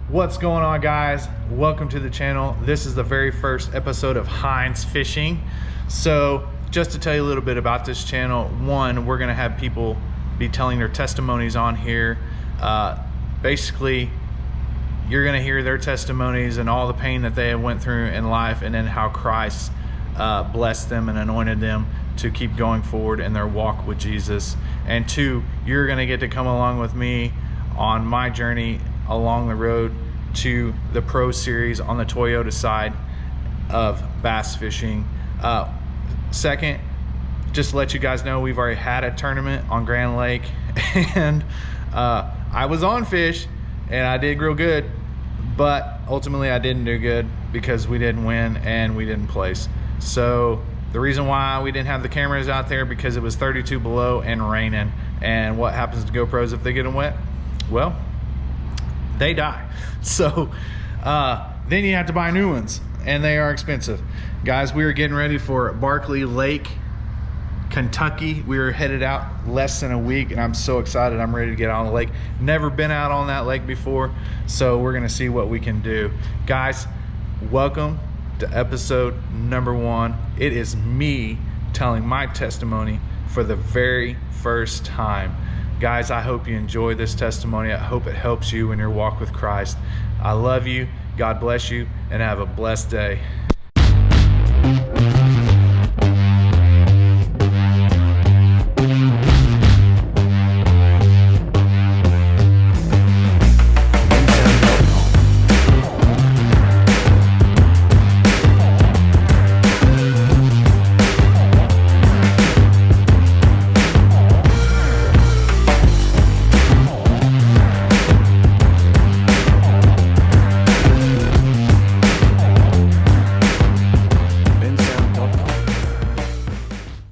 What's going on, guys? Welcome to the channel. This is the very first episode of Hines Fishing. So just to tell you a little bit about this channel, one, we're gonna have people be telling their testimonies on here. Basically, you're gonna hear their testimonies and all the pain that they went through in life, and then how Christ blessed them and anointed them to keep going forward in their walk with Jesus. And two, you're gonna get to come along with me on my journey along the road to the Pro Series on the Toyota side of bass fishing. Second, just to let you guys know, we've already had a tournament on Grand Lake, and I was on fish and I did real good, but ultimately I didn't do good because we didn't win and we didn't place. So the reason why we didn't have the cameras out there, because it was 32 below and raining. And what happens to GoPros if they get them wet? Well, they die. So then you have to buy new ones, and they are expensive. Guys, we are getting ready for Barkley Lake, Kentucky. We are headed out less than a week, and I'm so excited. I'm ready to get on the lake. Never been out on that lake before, so we're gonna see what we can do. Guys, welcome to episode number 1. It is me telling my testimony for the very first time. Guys, I hope you enjoy this testimony. I hope it helps you in your walk with Christ. I love you. God bless you, and have a blessed day.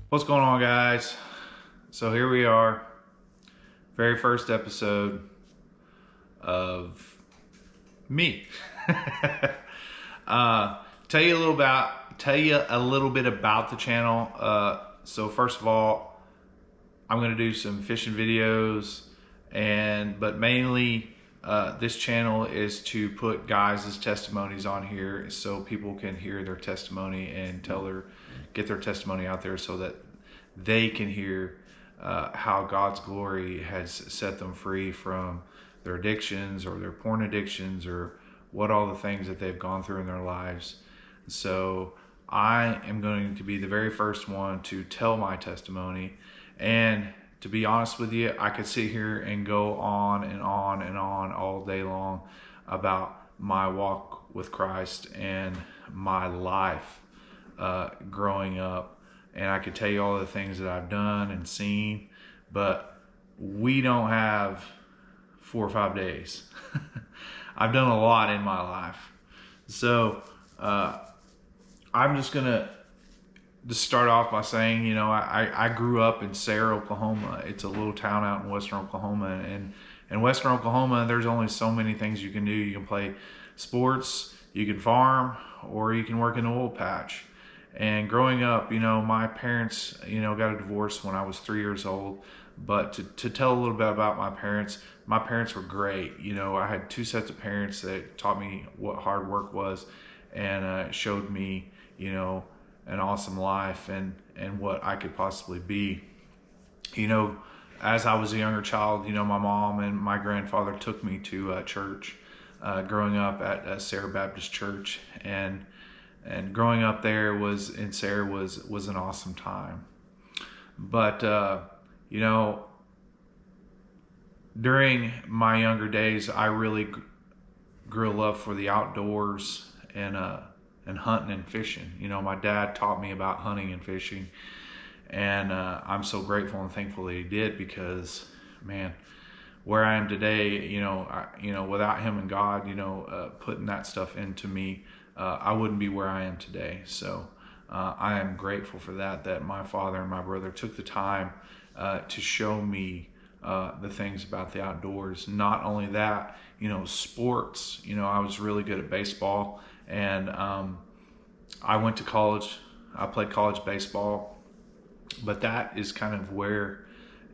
What's going on, guys? So here we are, very first episode of me. Tell you a little bit about the channel. So first of all, I'm going to do some fishing videos, but mainly this channel is to put guys' testimonies on here so people can hear their testimony and get their testimony out there, so that they can hear how God's glory has set them free from their addictions or their porn addictions, or what all the things that they've gone through in their lives. So I am going to be the very first one to tell my testimony. And to be honest with you, I could sit here and go on and on and on all day long about my walk with Christ and my life growing up. And I could tell you all the things that I've done and seen, but we don't have 4 or 5 days. I've done a lot in my life. So I'm just gonna start off by saying, you know, I grew up in Sayre, Oklahoma. It's a little town out in western Oklahoma. And in western Oklahoma, there's only so many things you can do. You can play sports, you can farm, or you can work in an oil patch. And growing up, you know, my parents, you know, got a divorce when I was 3 years old. But to tell a little bit about my parents were great. You know, I had 2 sets of parents that taught me what hard work was, and showed me, you know, an awesome life and what I could possibly be. You know, as I was a younger child, you know, my mom and my grandfather took me to church, growing up at Sayre Baptist Church. And growing up there in Sayre was an awesome time. But, you know, during my younger days, I really grew a love for the outdoors and hunting and fishing. You know, my dad taught me about hunting and fishing. And I'm so grateful and thankful that he did, because, man, where I am today, you know, without him and God, you know, putting that stuff into me, I wouldn't be where I am today. So I am grateful for that my father and my brother took the time to show me the things about the outdoors. Not only that, you know, sports. You know, I was really good at baseball, and I went to college. I played college baseball, but that is kind of where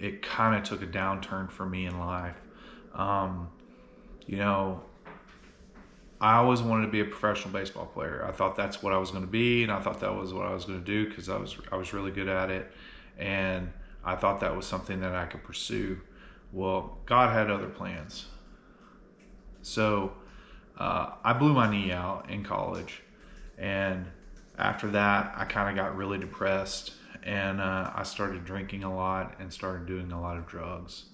it kind of took a downturn for me in life. You know, I always wanted to be a professional baseball player. I thought that's what I was going to be, and I thought that was what I was going to do because I was really good at it, and I thought that was something that I could pursue. Well, God had other plans. So I blew my knee out in college, and after that, I kind of got really depressed, and I started drinking a lot and started doing a lot of drugs.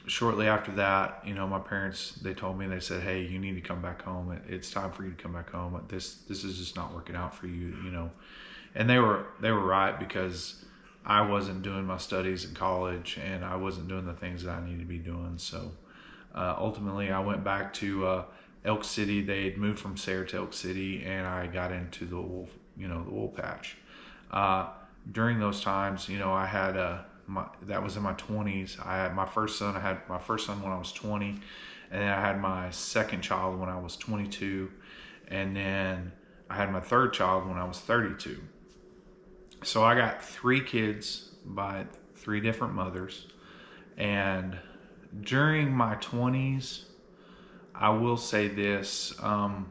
Shortly after that, my parents, they told me, they said, "Hey, you need to come back home. It's time for you to come back home. This is just not working out for you, And they were right, because I wasn't doing my studies in college, and I wasn't doing the things that I needed to be doing. So ultimately, I went back to Elk City. They had moved from Sayre to Elk City, and I got into the wool patch. During those times, I had that was in my 20s. I had my first son. I had my first son when I was 20, and then I had my second child when I was 22, and then I had my third child when I was 32. So I got 3 kids by 3 different mothers, and during my 20s, I will say this: I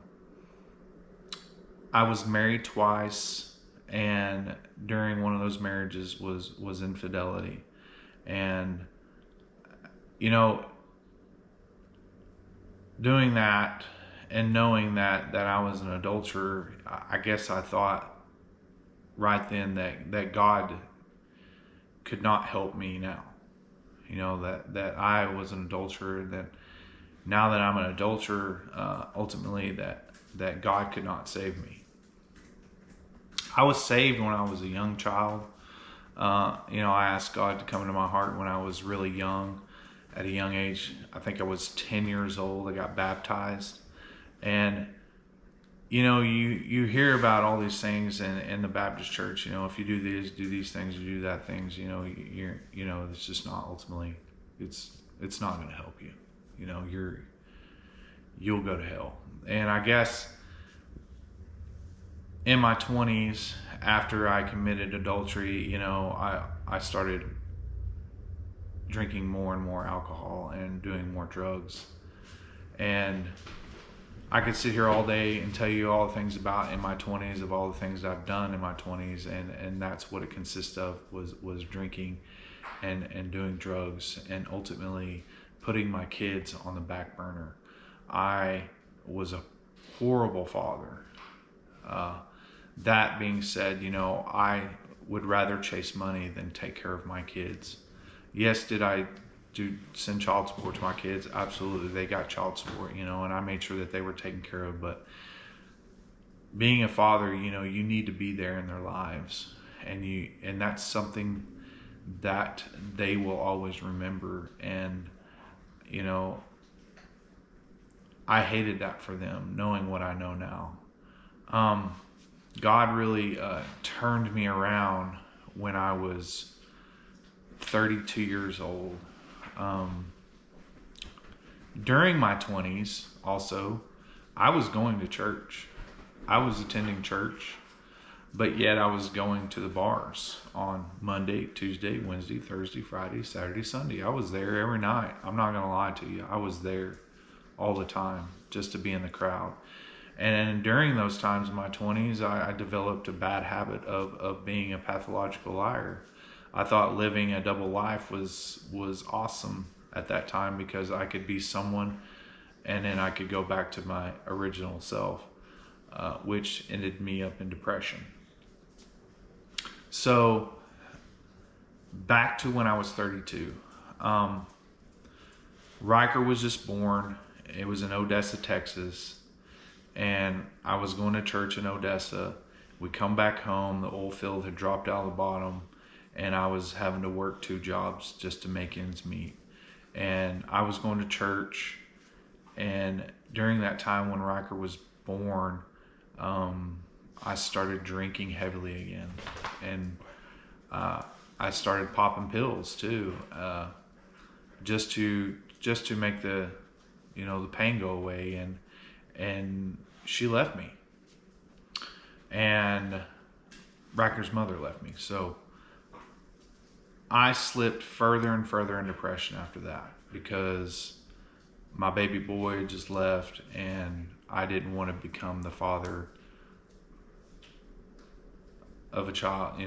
was married twice. And during one of those marriages was infidelity. And, doing that and knowing that I was an adulterer, I guess I thought right then that God could not help me now. That I was an adulterer, that now that I'm an adulterer, ultimately that God could not save me. I was saved when I was a young child. I asked God to come into my heart when I was really young, at a young age. I think I was 10 years old. I got baptized. And, you hear about all these things in the Baptist church. If you do these things, you do that things, it's just not ultimately, it's not going to help you. You'll go to hell. And I guess in my 20s, after I committed adultery, I started drinking more and more alcohol and doing more drugs. And I could sit here all day and tell you all the things about in my 20s, of all the things I've done in my 20s, and that's what it consists of, was drinking and doing drugs, and ultimately putting my kids on the back burner. I was a horrible father. That being said, I would rather chase money than take care of my kids. Yes, did I send child support to my kids? Absolutely. They got child support, and I made sure that they were taken care of. But being a father, you need to be there in their lives, and that's something that they will always remember. And, I hated that for them, knowing what I know now. God really turned me around when I was 32 years old. During my 20s, also, I was going to church. I was attending church, but yet I was going to the bars on Monday, Tuesday, Wednesday, Thursday, Friday, Saturday, Sunday. I was there every night. I'm not going to lie to you. I was there all the time just to be in the crowd. And during those times in my 20s, I developed a bad habit of being a pathological liar. I thought living a double life was awesome at that time, because I could be someone and then I could go back to my original self, which ended me up in depression. So back to when I was 32. Riker was just born. It was in Odessa, Texas. And I was going to church in Odessa. We come back home, the oil field had dropped out of the bottom, and I was having to work 2 jobs just to make ends meet. And I was going to church, and during that time when Riker was born, I started drinking heavily again. And I started popping pills too, just to make the pain go away. And she left me, and Riker's mother left me. So I slipped further and further in depression after that, because my baby boy just left, and I didn't want to become the father of a child,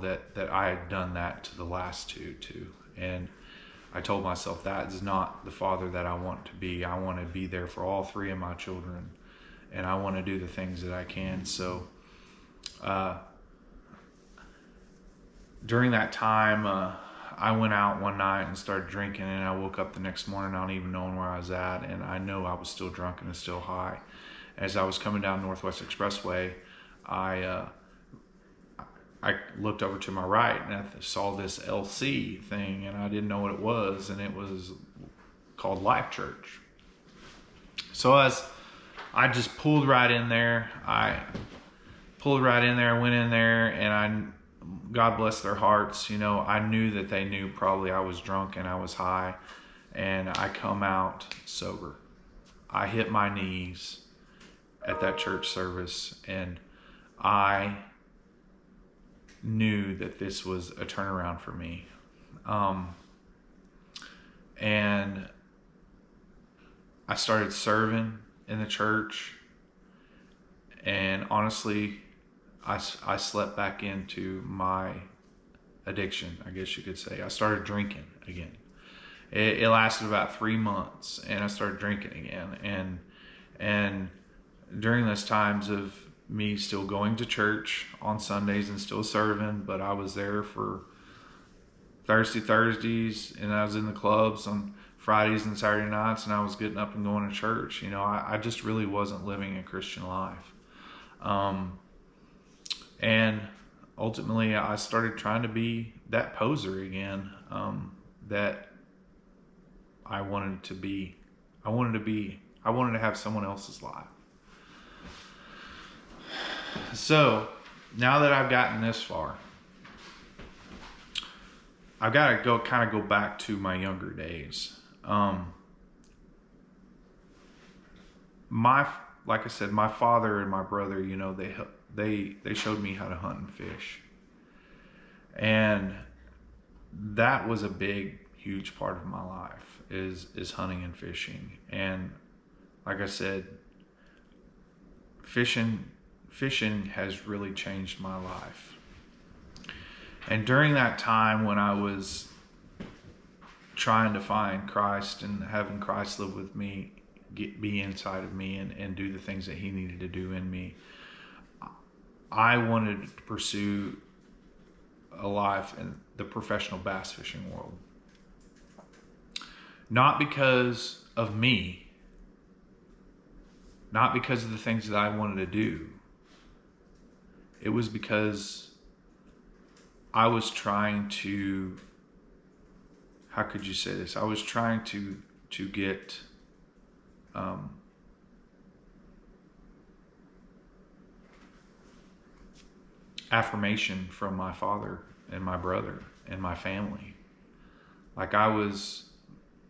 that I had done that to the last two to. And I told myself that is not the father that I want to be. I want to be there for all three of my children, and I want to do the things that I can. So during that time, I went out one night and started drinking, and I woke up the next morning not even knowing where I was at, and I know I was still drunk and still high. As I was coming down Northwest Expressway, I looked over to my right and I saw this LC thing, and I didn't know what it was, and it was called Life Church. So as I just pulled right in there, went in there, and God bless their hearts, I knew that they knew probably I was drunk and I was high, and I come out sober. I hit my knees at that church service, and I knew that this was a turnaround for me. And I started serving in the church, and honestly, I slept back into my addiction, I guess you could say. I started drinking again. It lasted about 3 months, and I started drinking again. And during those times of me still going to church on Sundays and still serving, but I was there for Thursdays, and I was in the clubs on Fridays and Saturday nights, and I was getting up and going to church. I just really wasn't living a Christian life. And ultimately I started trying to be that poser again, that I wanted to be. I wanted to have someone else's life. So now that I've gotten this far, I've got to go back to my younger days. Like I said, my father and my brother, they showed me how to hunt and fish, and that was a big, huge part of my life is hunting and fishing. And like I said, fishing has really changed my life. And during that time when I was trying to find Christ and having Christ live with me, be inside of me, and do the things that he needed to do in me, I wanted to pursue a life in the professional bass fishing world. Not because of me, not because of the things that I wanted to do. It was because I was trying to, how could you say this? I was trying to get affirmation from my father and my brother and my family.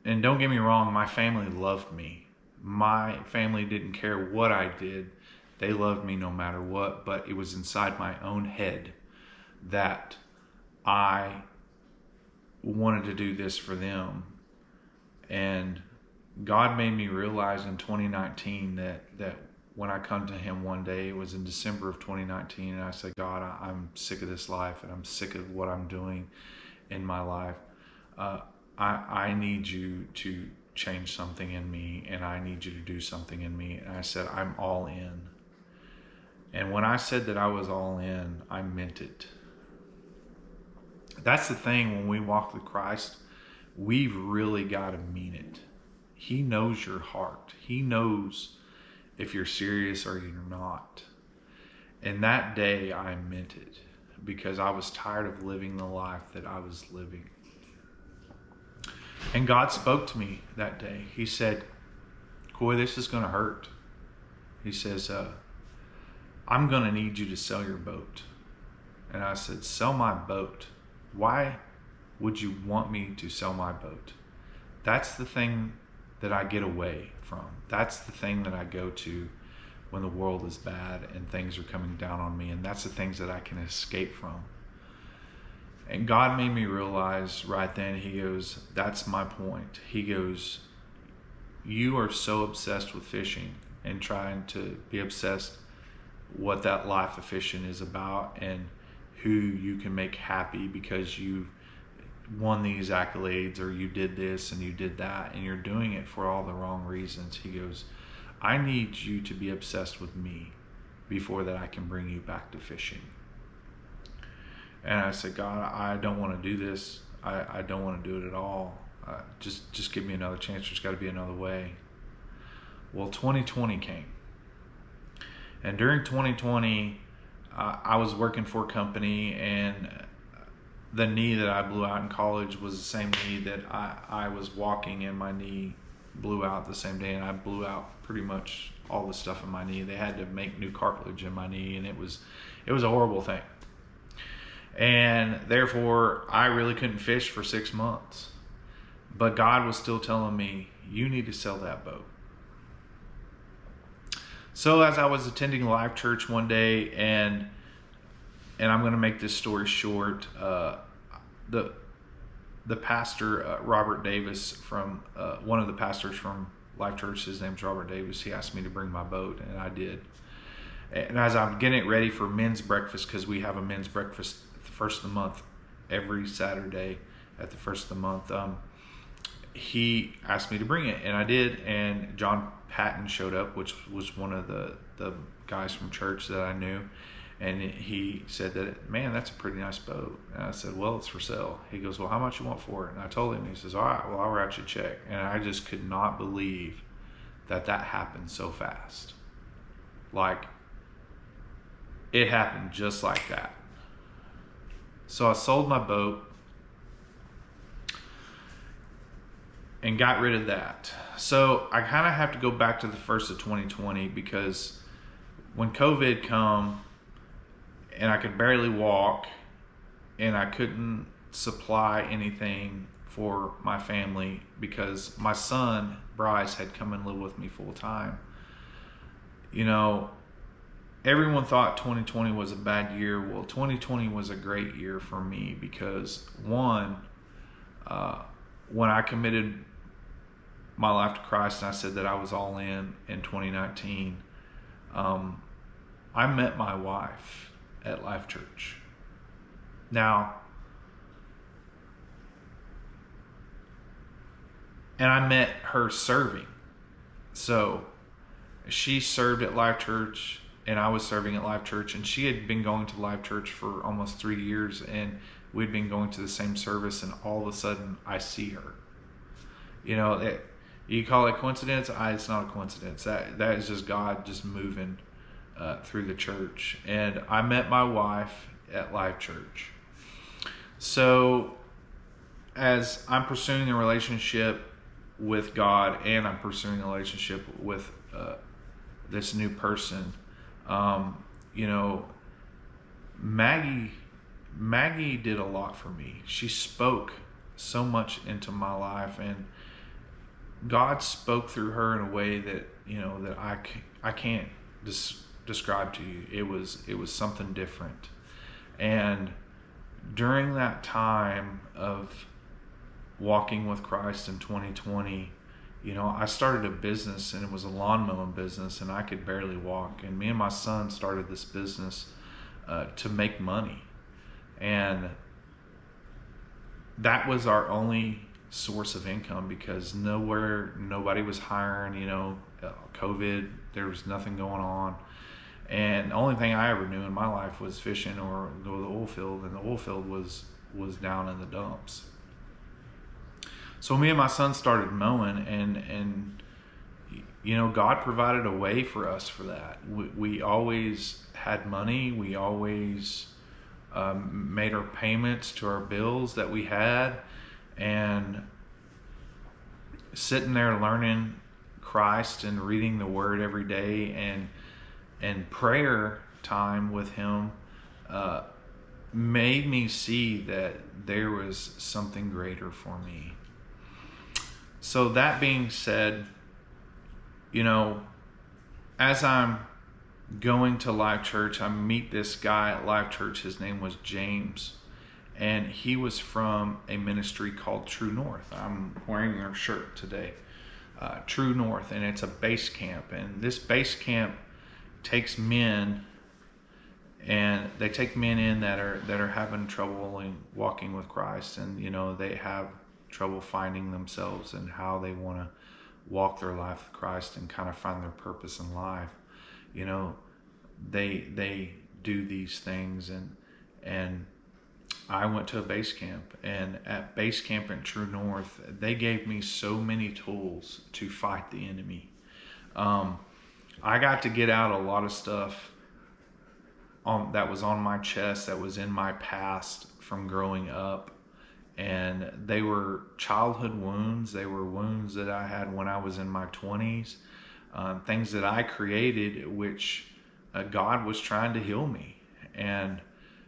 And don't get me wrong, my family loved me. My family didn't care what I did. They loved me no matter what, but it was inside my own head that I wanted to do this for them. And God made me realize in 2019 that when I come to him one day, it was in December of 2019, and I said, God, I'm sick of this life, and I'm sick of what I'm doing in my life. I need you to change something in me, and I need you to do something in me. And I said, I'm all in. And when I said that I was all in, I meant it. That's the thing, when we walk with Christ, we've really got to mean it. He knows your heart. He knows if you're serious or you're not. And that day I meant it, because I was tired of living the life that I was living. And God spoke to me that day. He said, Coy, this is going to hurt. He says, I'm going to need you to sell your boat. And I said, sell my boat? Why would you want me to sell my boat? That's the thing that I get away from. That's the thing that I go to when the world is bad and things are coming down on me. And that's the things that I can escape from. And God made me realize right then, he goes, that's my point. He goes, you are so obsessed with fishing and trying to be obsessed what that life of fishing is about and who you can make happy because you won these accolades or you did this and you did that, and you're doing it for all the wrong reasons. He goes, I need you to be obsessed with me before that I can bring you back to fishing. And I said, God, I don't want to do this. I don't want to do it at all. Just give me another chance. There's got to be another way. Well, 2020 came. And during 2020, I was working for a company, and the knee that I blew out in college was the same knee that I was walking, and my knee blew out the same day, and I blew out pretty much all the stuff in my knee. They had to make new cartilage in my knee, and it was a horrible thing. And therefore, I really couldn't fish for 6 months. But God was still telling me, you need to sell that boat. So as I was attending Life Church one day, and I'm going to make this story short, the pastor, Robert Davis, from one of the pastors from Life Church, his name's Robert Davis, he asked me to bring my boat, and I did. And as I'm getting it ready for men's breakfast, because we have a men's breakfast the first of the month, every Saturday at the first of the month, he asked me to bring it, and I did. And John Patton showed up, which was one of the guys from church that I knew, and he said that, man, that's a pretty nice boat. And I said, well, it's for sale. He goes, well, how much you want for it? And I told him. He says, all right, well, I'll write you a check. And I just could not believe that happened so fast. Like, it happened just like that. So I sold my boat and got rid of that. So I kind of have to go back to the first of 2020, because when COVID come and I could barely walk and I couldn't supply anything for my family because my son, Bryce, had come and lived with me full time. You know, everyone thought 2020 was a bad year. Well, 2020 was a great year for me because, one, when I committed my life to Christ and I said that I was all in 2019, I met my wife at Life Church. Now, and I met her serving. So she served at Life Church and I was serving at Life Church, and she had been going to Life Church for almost 3 years, and we'd been going to the same service, and all of a sudden I see her. You know, you call it coincidence? It's not a coincidence. That is just God just moving through the church. And I met my wife at Life Church. So as I'm pursuing a relationship with God and I'm pursuing a relationship with this new person, you know, Maggie did a lot for me. She spoke so much into my life, and God spoke through her in a way that, you know, that I can't describe to you. It was something different. And during that time of walking with Christ in 2020, you know, I started a business, and it was a lawn mowing business, and I could barely walk. And me and my son started this business to make money. And that was our only source of income, because nobody was hiring, you know, COVID, there was nothing going on. And the only thing I ever knew in my life was fishing or go to the oil field, and the oil field was down in the dumps. So me and my son started mowing, and you know, God provided a way for us for that. We always had money. We always made our payments to our bills that we had, and sitting there learning Christ and reading the Word every day and prayer time with Him made me see that there was something greater for me. So that being said, you know, as I'm going to Life Church, I meet this guy at Life Church. His name was James, and he was from a ministry called True North. I'm wearing their shirt today. True North, and it's a base camp. And this base camp takes men, and they take men in that are having trouble walking with Christ, and they have trouble finding themselves and how they want to walk their life with Christ and kind of find their purpose in life. They do these things, and I went to a base camp, and at base camp in True North, they gave me so many tools to fight the enemy. I got to get out a lot of stuff that was on my chest, that was in my past from growing up. And they were childhood wounds. They were wounds that I had when I was in my 20s. Things that I created, which God was trying to heal me. And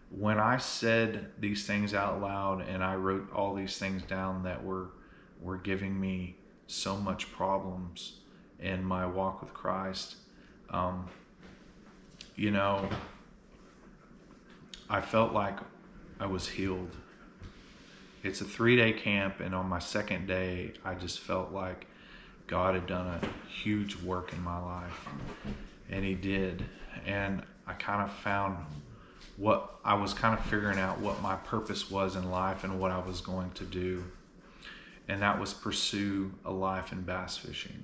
when I said these things out loud, and I wrote all these things down that were giving me so much problems in my walk with Christ, I felt like I was healed. It's a 3-day camp, and on my second day, I just felt like God had done a huge work in my life, and He did. And I kind of found I was kind of figuring out what my purpose was in life and what I was going to do. And that was pursue a life in bass fishing.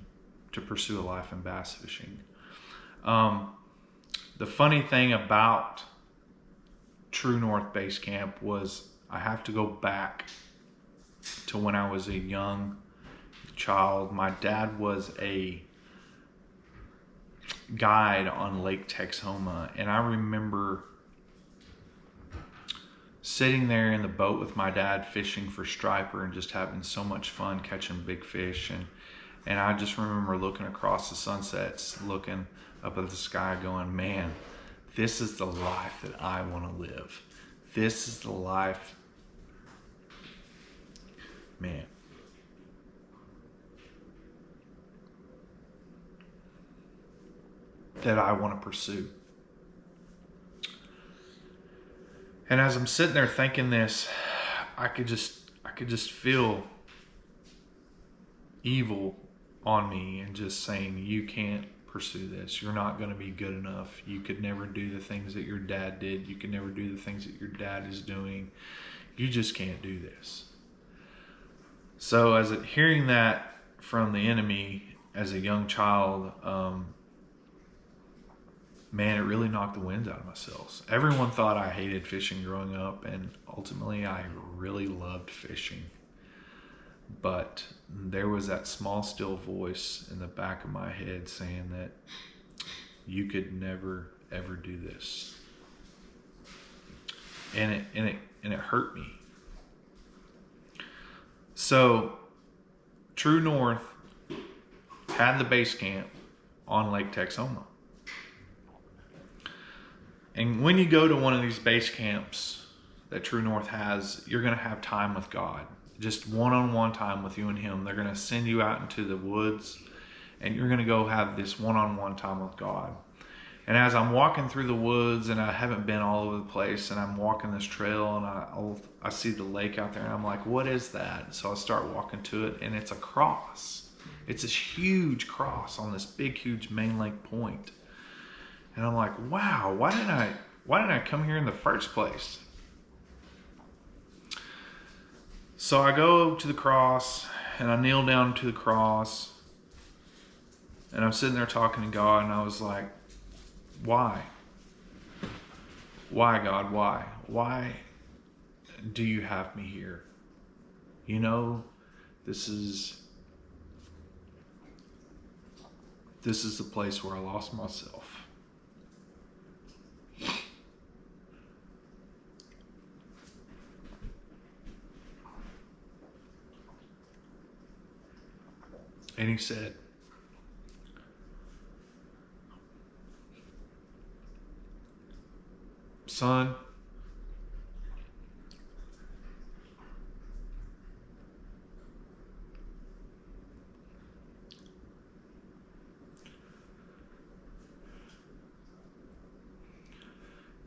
The funny thing about True North Base Camp was I have to go back to when I was a young child. My dad was a guide on Lake Texoma, and I remember sitting there in the boat with my dad fishing for striper and just having so much fun catching big fish. And I just remember looking across the sunsets, looking up at the sky going, man, this is the life that I want to live. This is the life, man. That I want to pursue. And as I'm sitting there thinking this, I could just feel evil on me and just saying, you can't pursue this. You're not going to be good enough. You could never do the things that your dad did. You could never do the things that your dad is doing. You just can't do this. So hearing that from the enemy as a young child, man, it really knocked the wind out of my sails. Everyone thought I hated fishing growing up, and ultimately I really loved fishing. But there was that small, still voice in the back of my head saying that you could never, ever do this. And it hurt me. So True North had the base camp on Lake Texoma. And when you go to one of these base camps that True North has, you're going to have time with God. Just one-on-one time with you and Him. They're going to send you out into the woods, and you're going to go have this one-on-one time with God. And as I'm walking through the woods, and I haven't been all over the place, and I'm walking this trail, and I see the lake out there, and I'm like, what is that? So I start walking to it, and it's a cross. It's this huge cross on this big, huge main lake point. And I'm like, wow, why didn't I come here in the first place? So I go to the cross, and I kneel down to the cross, and I'm sitting there talking to God, and I was like, why? Why, God, why? Why do you have me here? This is the place where I lost myself. And He said, son,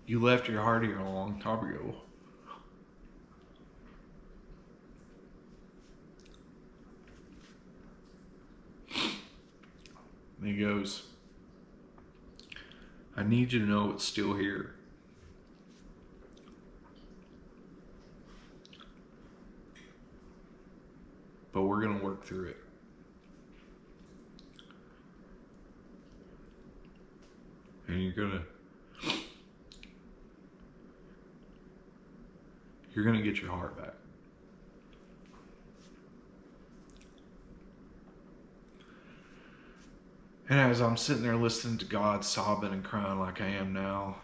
you left your heart here a long time ago. And he goes, I need you to know it's still here. But we're going to work through it. And you're going to get your heart back. And as I'm sitting there listening to God sobbing and crying like I am now,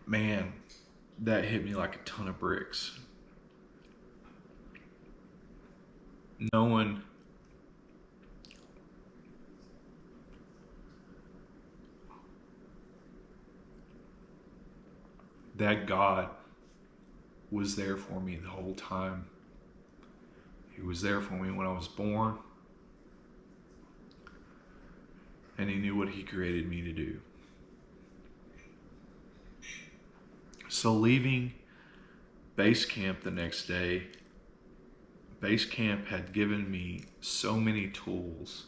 man, that hit me like a ton of bricks. Knowing that God was there for me the whole time. He was there for me when I was born. And he knew what he created me to do. So leaving base camp the next day, base camp had given me so many tools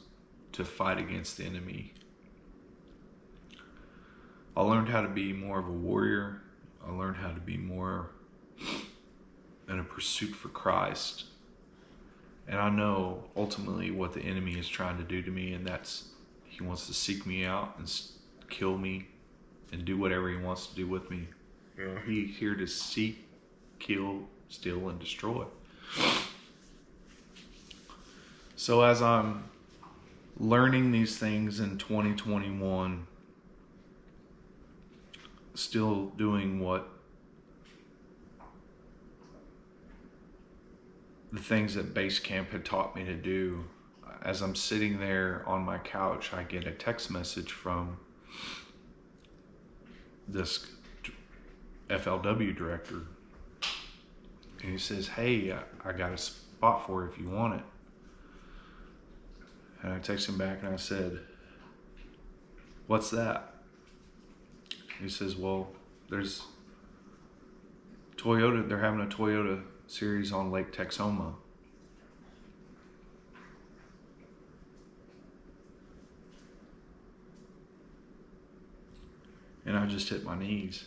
to fight against the enemy. I learned how to be more of a warrior. I learned how to be more in a pursuit for Christ. And I know ultimately what the enemy is trying to do to me, and that's he wants to seek me out and kill me and do whatever he wants to do with me. Yeah. He's here to seek, kill, steal, and destroy. So as I'm learning these things in 2021, still doing what the things that base camp had taught me to do, as I'm sitting there on my couch, I get a text message from this FLW director. And he says, hey, I got a spot for you if you want it. And I text him back and I said, what's that? He says, well, there's Toyota, they're having a Toyota series on Lake Texoma. And I just hit my knees.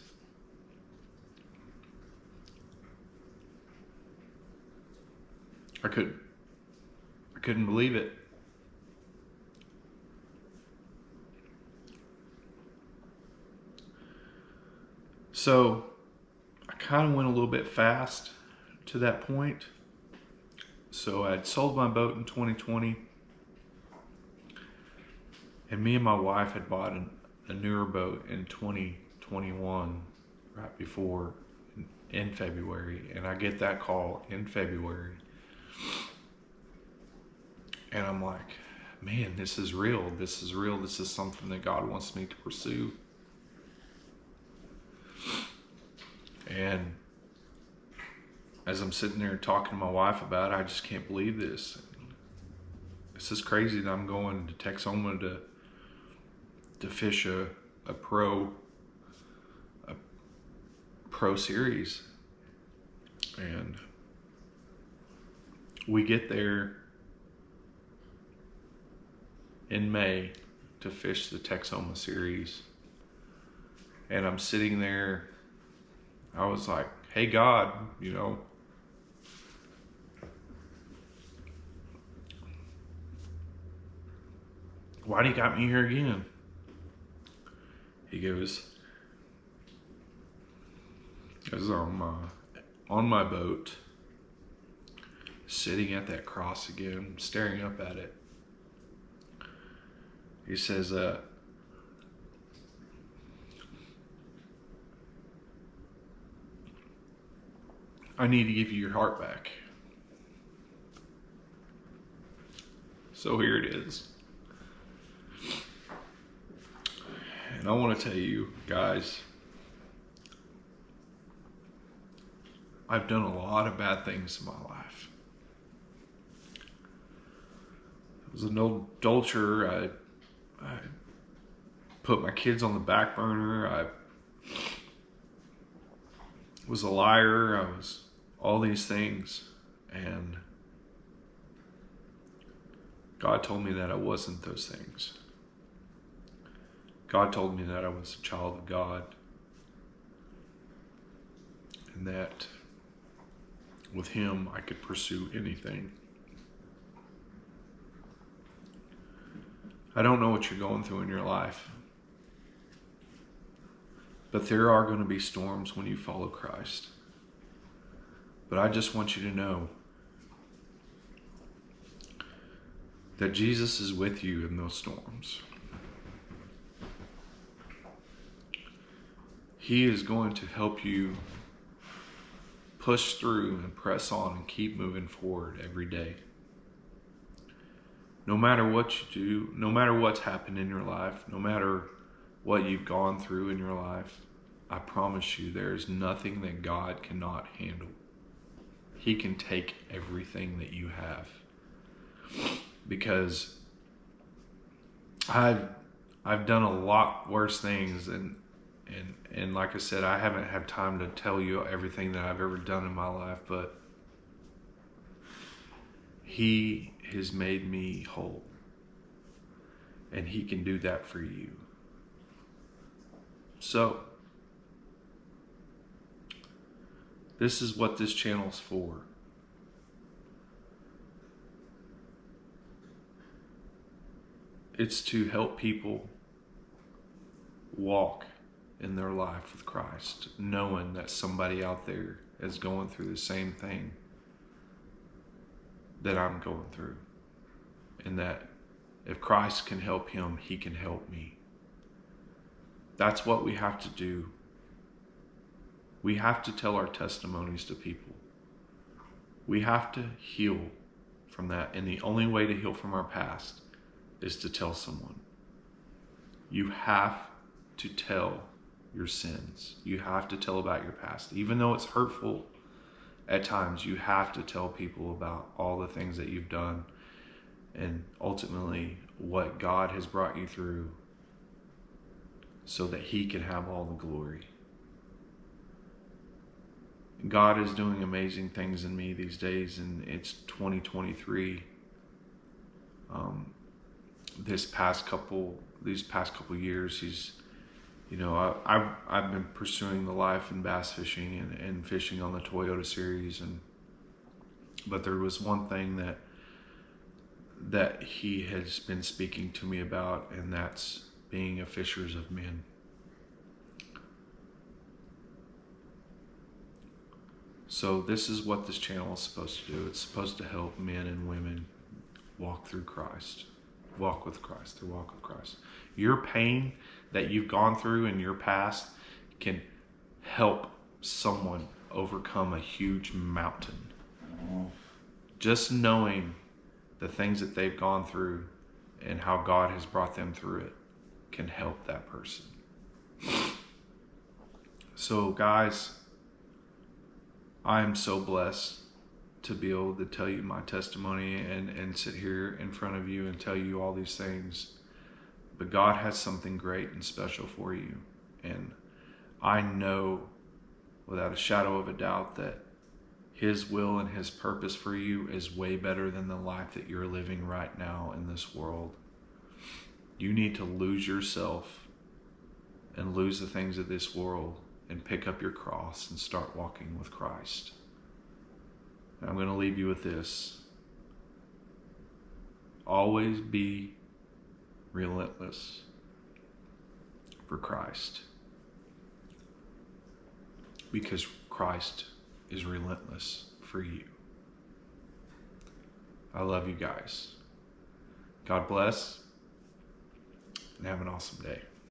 I couldn't believe it. So I kind of went a little bit fast to that point. So I'd sold my boat in 2020, and me and my wife had bought a newer boat in 2021, right before, in February. And I get that call in February. And I'm like, man, this is real. This is real. This is something that God wants me to pursue. And as I'm sitting there talking to my wife about it, I just can't believe this. This is crazy that I'm going to Texoma to fish a pro series. And we get there in May to fish the Texoma series. And I'm sitting there, I was like, hey God, you know, why do you got me here again? He goes, as I'm on my boat, sitting at that cross again, staring up at it. He says, I need to give you your heart back. So here it is. And I want to tell you guys, I've done a lot of bad things in my life. I was an adulterer. I put my kids on the back burner. I was a liar. I was all these things. And God told me that I wasn't those things. God told me that I was a child of God, and that with Him I could pursue anything. I don't know what you're going through in your life, but there are going to be storms when you follow Christ. But I just want you to know that Jesus is with you in those storms. He is going to help you push through and press on and keep moving forward every day. No matter what you do, no matter what's happened in your life, no matter what you've gone through in your life, I promise you there is nothing that God cannot handle. He can take everything that you have. Because I've done a lot worse things, and like I said, I haven't had time to tell you everything that I've ever done in my life, but He has made me whole, and He can do that for you. So this is what this channel's for. It's to help people walk in their life with Christ, knowing that somebody out there is going through the same thing that I'm going through, and that if Christ can help him, He can help me. That's what we have to do. We have to tell our testimonies to people. We have to heal from that, and the only way to heal from our past is to tell someone. You have to tell your sins. You have to tell about your past. Even though it's hurtful at times, you have to tell people about all the things that you've done, and ultimately what God has brought you through, so that He can have all the glory. God is doing amazing things in me these days, and it's 2023. These past couple years, He's, I've been pursuing the life in bass fishing and fishing on the Toyota series, but there was one thing that He has been speaking to me about, and that's being a fishers of men. So this is what this channel is supposed to do. It's supposed to help men and women walk through Christ, walk with Christ, through walk with Christ. Your pain that you've gone through in your past can help someone overcome a huge mountain. Just knowing the things that they've gone through and how God has brought them through it can help that person. So guys, I am so blessed to be able to tell you my testimony and sit here in front of you and tell you all these things. But God has something great and special for you. And I know without a shadow of a doubt that His will and His purpose for you is way better than the life that you're living right now in this world. You need to lose yourself and lose the things of this world and pick up your cross and start walking with Christ. And I'm going to leave you with this. Always be relentless for Christ, because Christ is relentless for you. I love you guys. God bless, and have an awesome day.